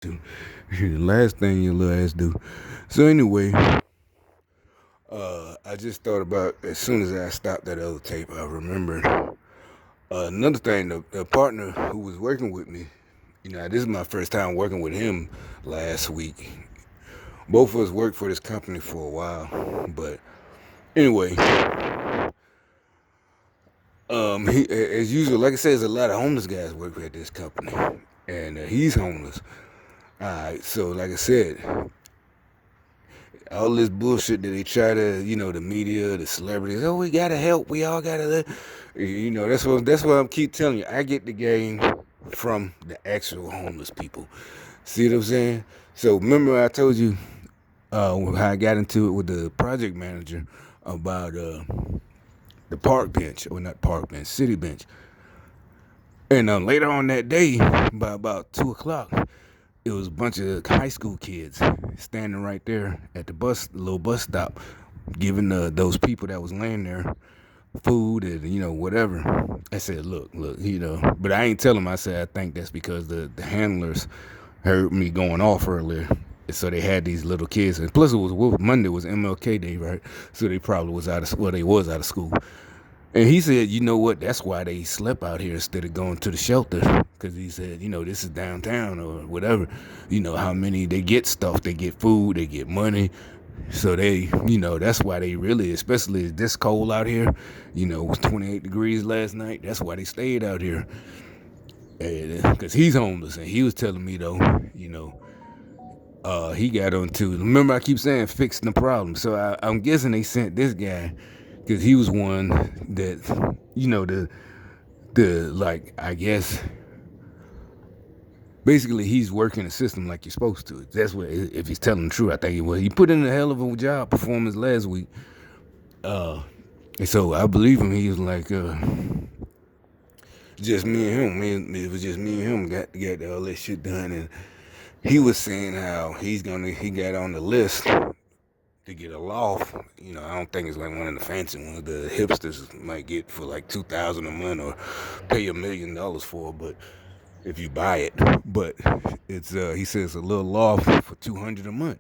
to. The last thing your little ass do. So anyway, I just thought about as soon as I stopped that other tape, I remembered another thing. The partner who was working with me, this is my first time working with him last week. Both of us worked for this company for a while, but anyway, as usual, like I said, there's a lot of homeless guys work at this company, and he's homeless. All right, so like I said, all this bullshit that they try to, the media, the celebrities. Oh, we gotta help. We all gotta, that's what I keep telling you. I get the game from the actual homeless people. See what I'm saying? So remember I told you how I got into it with the project manager about the park bench, or not park bench, city bench. And later on that day, by about 2 o'clock, it was a bunch of high school kids standing right there at the little bus stop, giving those people that was laying there food and whatever. I said, look, but I ain't tell them. I said I think that's because the handlers heard me going off earlier. So they had these little kids, and plus it was Monday was MLK Day, right? So they probably was they was out of school. And he said, you know what? That's why they slept out here instead of going to the shelter. Because he said, this is downtown or whatever. How many they get stuff, they get food, they get money. So that's why they really, especially this cold out here, it was 28 degrees last night. That's why they stayed out here. Because he's homeless. And he was telling me, though, he got on too. Remember, I keep saying fixing the problem. So I'm guessing they sent this guy because he was one that the like I guess basically he's working the system like you're supposed to. That's what, if he's telling the truth, I think he was. He put in a hell of a job performance last week. And so I believe him. He was like, just me and him. It was just me and him got all that shit done. And he was saying how he got on the list to get a loft. I don't think it's like one of the fancy ones the hipsters might get for like $2,000 a month or pay $1 million for, but if you buy it. But it's he says a little loft for $200 a month.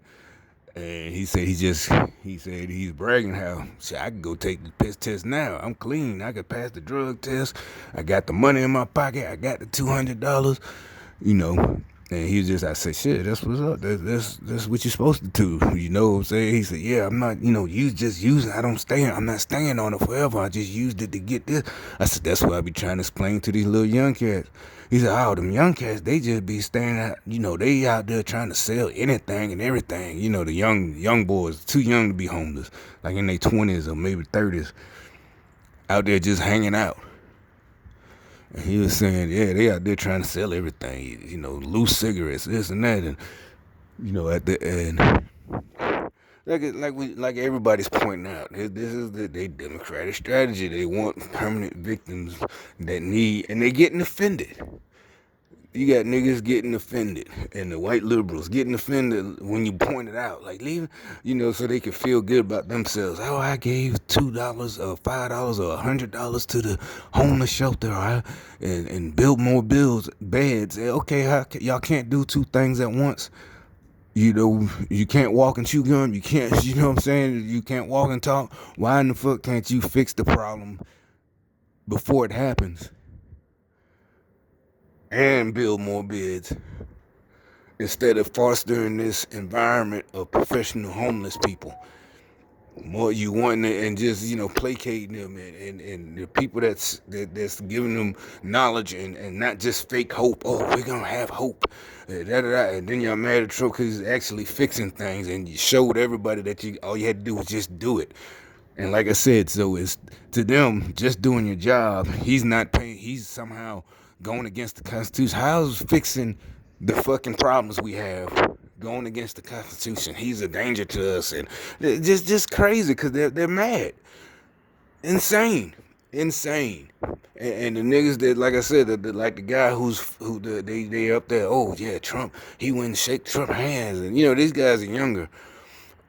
And he said he's bragging how, shit, I can go take the piss test now. I'm clean. I could pass the drug test. I got the money in my pocket. I got the $200. You know. And he was just, I said, shit, that's what's up. That's what you're supposed to do. You know what I'm saying? He said, yeah, I'm not, you just using. I'm not staying on it forever. I just used it to get this. I said, that's what I be trying to explain to these little young cats. He said, oh, them young cats, they just be staying out, they out there trying to sell anything and everything. The young boys, too young to be homeless, like in their 20s or maybe 30s, out there just hanging out. And he was saying, yeah, they out there trying to sell everything, loose cigarettes, this and that, and at the end, like everybody's pointing out, this is their democratic strategy. They want permanent victims that need, and they getting offended. You got niggas getting offended, and the white liberals getting offended when you point it out, like leave, so they can feel good about themselves. Oh, I gave $2 or $5 or $100 to the homeless shelter, and build more beds. Okay, y'all can't do two things at once. You can't walk and chew gum. You can't, you know what I'm saying? You can't walk and talk. Why in the fuck can't you fix the problem before it happens? And build more beds instead of fostering this environment of professional homeless people. More you want and just placating them and the people that's giving them knowledge and not just fake hope. Oh, we're gonna have hope, and then you're mad at Trump because he's actually fixing things, and you showed everybody that all you had to do was just do it. And like I said, so it's to them just doing your job. He's not paying. He's somehow going against the Constitution. How's fixing the fucking problems we have going against the Constitution? He's a danger to us, and just crazy because they're mad, insane. And the niggas that, like I said, like the guy they up there. Oh yeah, Trump. He wouldn't shake Trump's hands, and these guys are younger.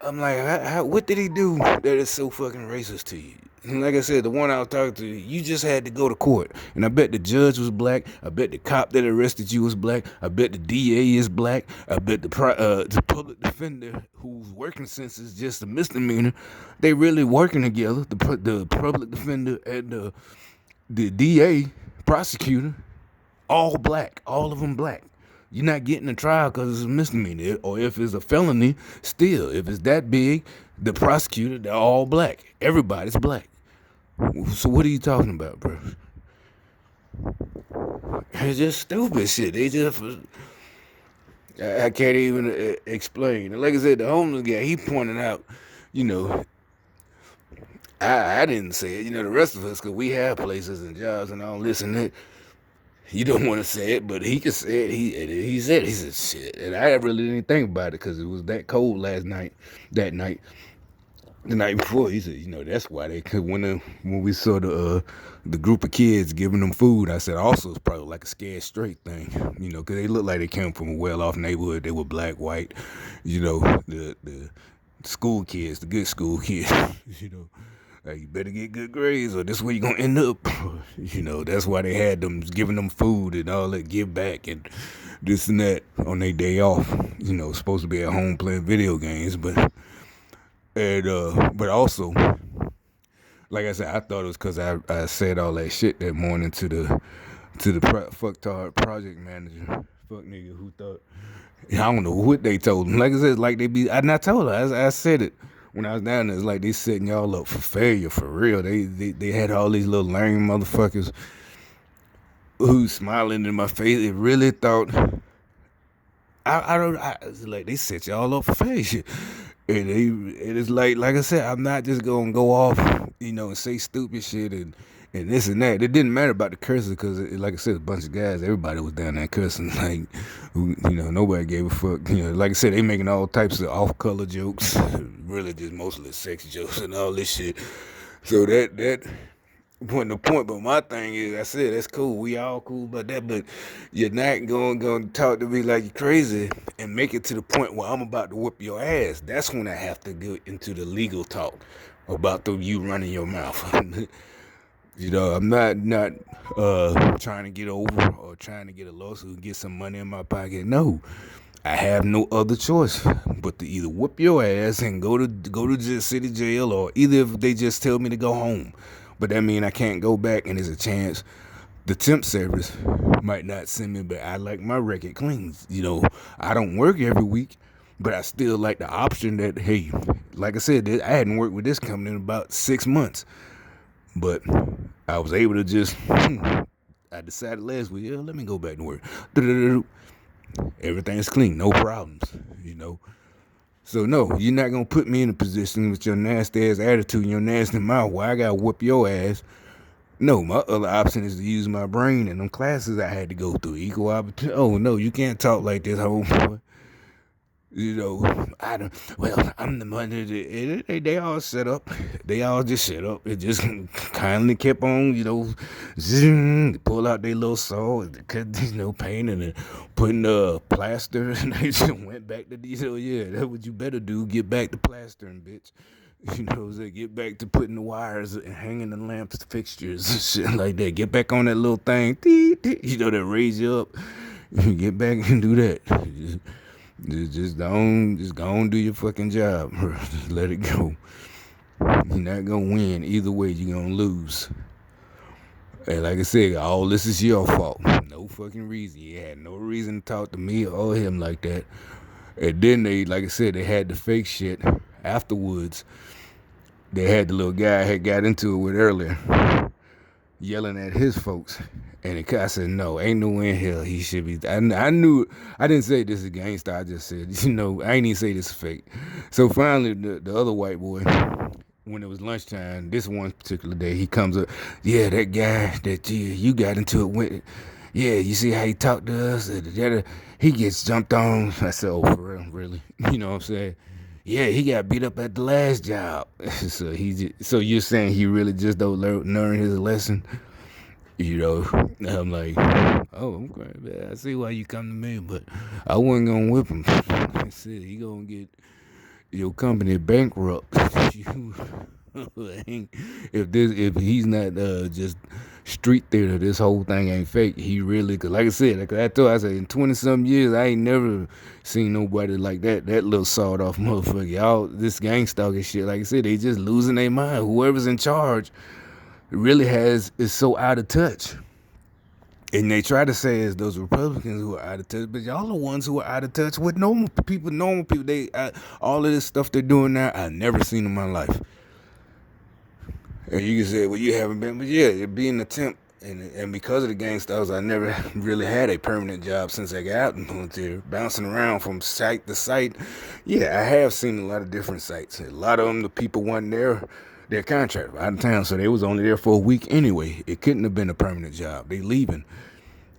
I'm like, what did he do that is so fucking racist to you? And like I said, the one I was talking to, you just had to go to court. And I bet the judge was black. I bet the cop that arrested you was black. I bet the DA is black. I bet the public defender whose working since is just a misdemeanor, they really working together. The public defender and the DA prosecutor, all black. All of them black. You're not getting a trial because it's a misdemeanor. Or if it's a felony, still, if it's that big, the prosecutor, they're all black. Everybody's black. So what are you talking about, bro? It's just stupid shit. They just, I can't even explain. Like I said, the homeless guy, he pointed out, you know, I didn't say it. You know, the rest of us, because we have places and jobs and all this and that. You don't want to say it, but he can say it. He said shit, and I really didn't think about it because it was that cold last night. That night, the night before, he said, you know, that's why they could when we saw the group of kids giving them food. I said also it's probably like a scared straight thing, you know, because they looked like they came from a well-off neighborhood. They were black, white, you know, the school kids, the good school kids, you know. You better get good grades or this is where you're going to end up. You know, that's why they had them giving them food and all that, give back and this and that on their day off. You know, supposed to be at home playing video games, but also, like I said, I thought it was because I said all that shit that morning to the fucktard project manager. Fuck nigga who thought, I don't know what they told him. Like I said, like they be, and I told her, I said it. When I was down there, it's like they setting y'all up for failure for real. They had all these little lame motherfuckers who smiling in my face. They really thought it's like they set y'all up for failure. And it's like I said, I'm not just gonna go off, you know, and say stupid shit and this and that. It didn't matter about the cursing because, like I said, a bunch of guys, everybody was down there cursing. Like, you know, nobody gave a fuck. You know, like I said, they making all types of off-color jokes, really just mostly sex jokes and all this shit. So that wasn't the point. But my thing is, I said that's cool. We all cool about that. But you're not going to talk to me like you're crazy and make it to the point where I'm about to whip your ass. That's when I have to go into the legal talk about you running your mouth. You know, I'm not trying to get over or trying to get a lawsuit and get some money in my pocket. No, I have no other choice but to either whip your ass and go to city jail, or either if they just tell me to go home. But that means I can't go back, and there's a chance the temp service might not send me back. I like my record clean. You know, I don't work every week, but I still like the option that, hey, like I said, I hadn't worked with this company in about 6 months. But I was able to just, I decided last week, yeah, let me go back to work. Everything's clean, no problems, you know. So no, you're not gonna put me in a position with your nasty ass attitude and your nasty mouth where I gotta whoop your ass. No, my other option is to use my brain and them classes I had to go through. Equal opportunity. Oh no, you can't talk like this, homeboy. You know, I don't. Well, I'm the money. They all set up. They all just set up. It just kindly kept on, you know, zoom, pull out their little saw, cut, you know, paint and putting plaster, and they just went back to, you know, yeah, that's what you better do. Get back to plastering, bitch. You know, so get back to putting the wires and hanging the lamps, fixtures, and shit like that. Get back on that little thing, you know, that raise you up. Get back and do that. Just go on, do your fucking job, bro. Just let it go. You're not gonna win either way. You're gonna lose. And like I said, all this is your fault. No fucking reason. You had no reason to talk to me or him like that. And then they, like I said, they had the fake shit afterwards. They had the little guy I had got into it with earlier, yelling at his folks. And I said, no, ain't no way in hell he should be. I knew, I didn't say this is gangsta. I just said, you know, I ain't even say this is fake. So finally, the other white boy, when it was lunchtime, this one particular day, he comes up, yeah, that guy that you got into it with, yeah, you see how he talked to us? He gets jumped on. I said, oh, for real, really? You know what I'm saying? Yeah, he got beat up at the last job. So you're saying he really just don't learn his lesson? You know, I'm like, oh, okay, man, I see why you come to me, but I wasn't gonna whip him. I said he gonna get your company bankrupt. If he's not just street theater, this whole thing ain't fake. He really, cause like I said, like I told, I said in 20 some years, I ain't never seen nobody like that. That little sawed off motherfucker. Y'all, this gang stalker shit. Like I said, they just losing their mind. Whoever's in charge really is so out of touch. And they try to say it's those Republicans who are out of touch, but y'all the ones who are out of touch with normal people. Normal people, all of this stuff they're doing now, I never seen in my life. And you can say, well, you haven't been, but yeah, it'd be an attempt. And because of the gangsters, I never really had a permanent job since I got out in the military, bouncing around from site to site. Yeah, I have seen a lot of different sites. A lot of them, the people weren't there. Their contract out of town, so they was only there for a week anyway. It couldn't have been a permanent job. They leaving.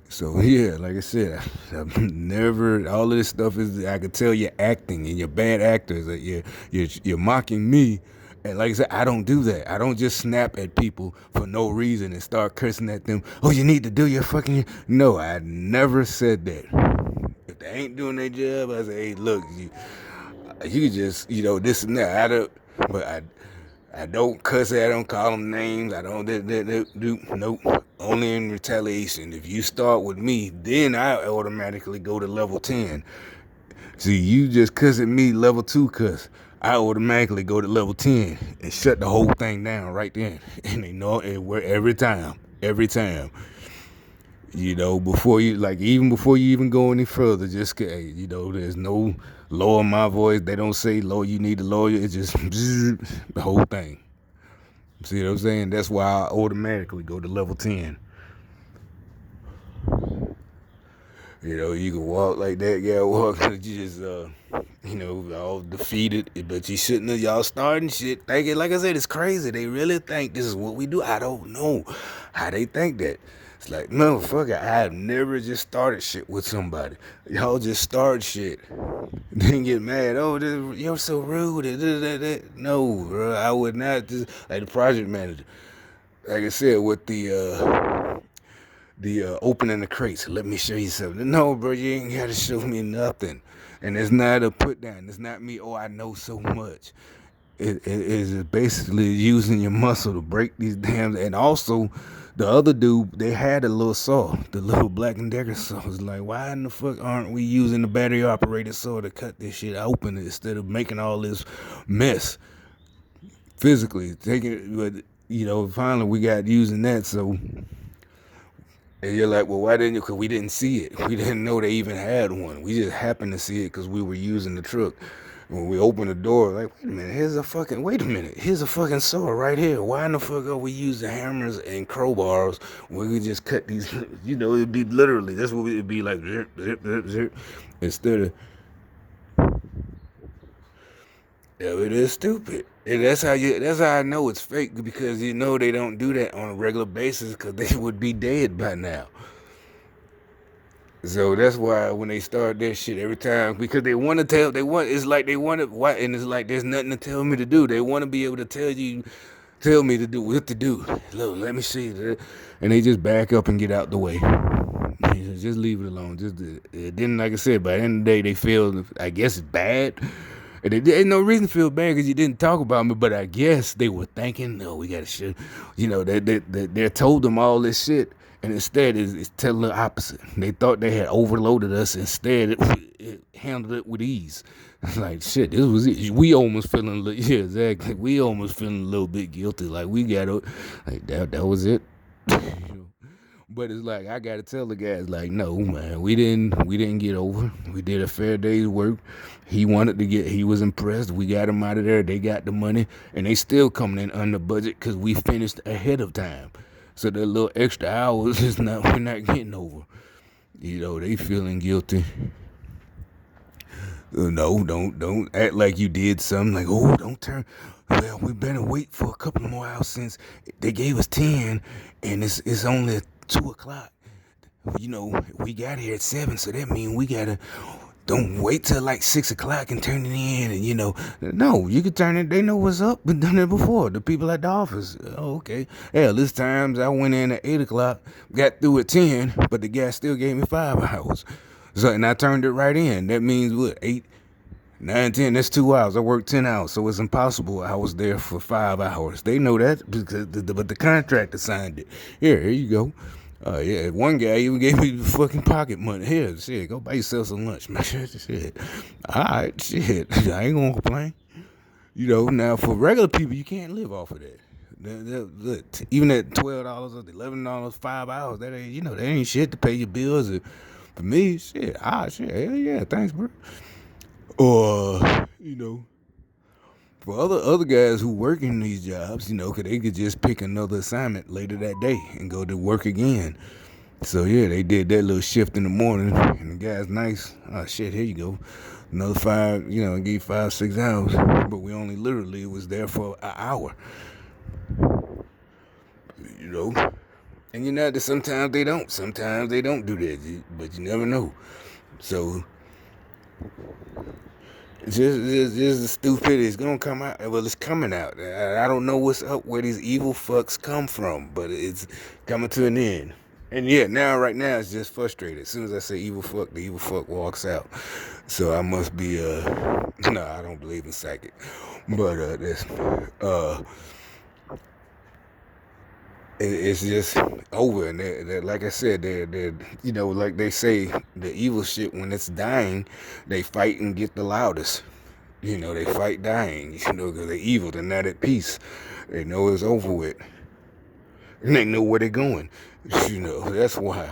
So yeah, like I said, I've never. All of this stuff is. I could tell you're acting and you're bad actors. That you're mocking me, and like I said, I don't do that. I don't just snap at people for no reason and start cursing at them. Oh, you need to do your fucking. No, I never said that. If they ain't doing their job, I say, hey, look, you just this and that. I don't cuss. I don't call them names. I don't do nope. Only in retaliation. If you start with me, then I automatically go to level 10. See, you just cuss at me, level 2 cuss. I automatically go to level 10 and shut the whole thing down right then. And they know it every time. Every time. Before you, even before you even go any further, just, there's no lower my voice. They don't say, lower, you need to lower it. It's just the whole thing. See what I'm saying? That's why I automatically go to level 10. You can walk like that, yeah, walk, you just, all defeated, but you shouldn't have, y'all starting shit, thinking, like I said, it's crazy, they really think this is what we do. I don't know how they think that. It's like, motherfucker, I have never just started shit with somebody. Y'all just start shit, then get mad, oh, you're so rude, no, bro, I would not, just, like the project manager, like I said, with the opening the crates. Let me show you something. No, bro, you ain't got to show me nothing. And it's not a put down. It's not me, oh, I know so much. It is basically using your muscle to break these damn. And also, the other dude, they had a little saw, the little Black & Decker saw. It's like, why in the fuck aren't we using the battery operated saw to cut this shit open instead of making all this mess? Physically, taking it, but, finally we got using that, so. And you're like, well, why didn't you? Because we didn't see it. We didn't know they even had one. We just happened to see it because we were using the truck. When we opened the door, like, wait a minute, here's a fucking saw right here. Why in the fuck are we using hammers and crowbars when we just cut these? It'd be literally, that's what it'd be like, zip, zip, zip, zip, instead of. Yeah, it is stupid. And that's how I know it's fake, because they don't do that on a regular basis, because they would be dead by now. So that's why when they start that shit every time, because they want to it's like they want to, why, and it's like there's nothing to tell me to do. They want to be able to tell me to do what to do. Look, let me see that. And they just back up and get out the way. Just leave it alone. Then, like I said, by the end of the day, they feel, I guess, bad. And there's no reason to feel bad because you didn't talk about me, but I guess they were thinking, no, we got to shit. They told them all this shit, and instead it's telling the opposite. They thought they had overloaded us. Instead, it handled it with ease. It's like, shit, this was it. We almost feeling, yeah, exactly. We almost feeling a little bit guilty. Like, we got to, like, that was it. But it's like, I gotta tell the guys, like, no, man, we didn't get over. We did a fair day's work. He was impressed. We got him out of there. They got the money, and they still coming in under budget because we finished ahead of time. So the little extra hours we're not getting over. They feeling guilty. No, don't act like you did something. Like, oh, don't turn. Well, we better wait for a couple more hours since they gave us 10, and it's only 2:00. We got here at 7, so that means we gotta. Don't wait till like 6:00 and turn it in, and no, you can turn it. They know what's up. Been done it before. The people at the office. Oh, okay. Hell, this times I went in at 8:00, got through at 10, but the guy still gave me 5 hours. So, and I turned it right in. That means what, 8? 9, 10, that's 2 hours. I worked 10 hours, so it's impossible. I was there for 5 hours. They know that because but the contractor signed it. Here you go. Yeah, one guy even gave me the fucking pocket money. Here, shit, go buy yourself some lunch, man. Shit. All right, shit. I ain't gonna complain. Now for regular people, you can't live off of that. Look, even at $12 or $11, 5 hours, that ain't that ain't shit to pay your bills. For me, shit, shit, hell yeah, thanks, bro. Or for other guys who work in these jobs, cause they could just pick another assignment later that day and go to work again. So yeah, they did that little shift in the morning, and the guy's nice. Oh shit, here you go, another 5. I gave 5, 6 hours, but we only literally was there for an hour. And that sometimes they don't do that, but you never know. So just the stupidity is gonna come out. Well, it's coming out. I don't know what's up, where these evil fucks come from, but it's coming to an end. And yeah, right now it's just frustrated. As soon as I say evil fuck, the evil fuck walks out. So I must be no, I don't believe in psychic, but that's it's just over. And they're like I said, they're like they say, the evil shit, when it's dying, they fight and get the loudest. They fight dying, because they're evil. They're not at peace. They know it's over with. And they know where they're going. That's why.